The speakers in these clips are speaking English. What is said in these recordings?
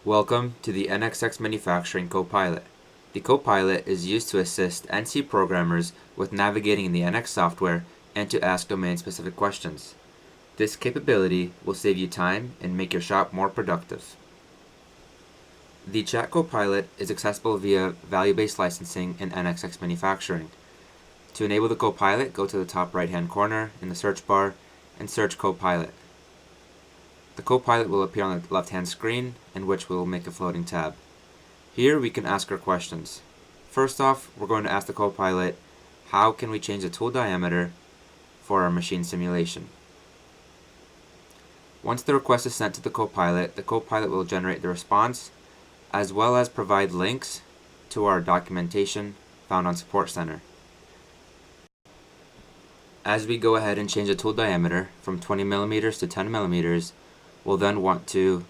Welcome to the NXX Manufacturing Copilot. The Copilot is used to assist NC programmers with navigating in the NX software and to ask domain-specific questions. This capability will save you time and make your shop more productive. The Chat Copilot is accessible via value-based licensing in NXX Manufacturing. To enable the Copilot, go to the top right-hand corner in the search bar and search Copilot. The Copilot will appear on the left-hand screen, in which we will make a floating tab. Here we can ask our questions. First off, we're going to ask the Copilot, how can we change the tool diameter for our machine simulation? Once the request is sent to the Copilot will generate the response, as well as provide links to our documentation found on Support Center. As we go ahead and change the tool diameter from 20 millimeters to 10 millimeters, we'll then want to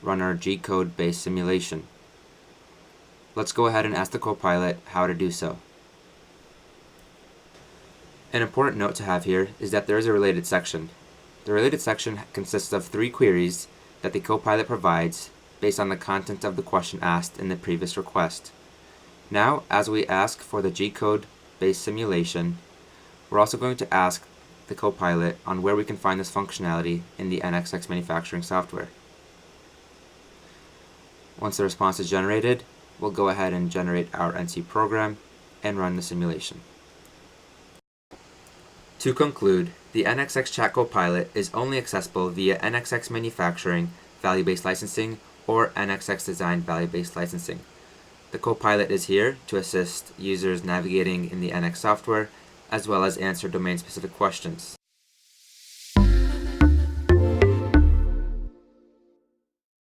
run our G-code based simulation. Let's go ahead and ask the Copilot how to do so. An important note to have here is that there is a related section. The related section consists of 3 queries that the Copilot provides based on the content of the question asked in the previous request. Now, as we ask for the G-code based simulation, we're also going to ask the Copilot on where we can find this functionality in the NXX manufacturing software. Once the response is generated, we'll go ahead and generate our NC program and run the simulation. To conclude, the NXX Chat Copilot is only accessible via NXX Manufacturing Value-Based Licensing or NXX Design Value-Based Licensing. The Copilot is here to assist users navigating in the NX software, as well as answer domain-specific questions.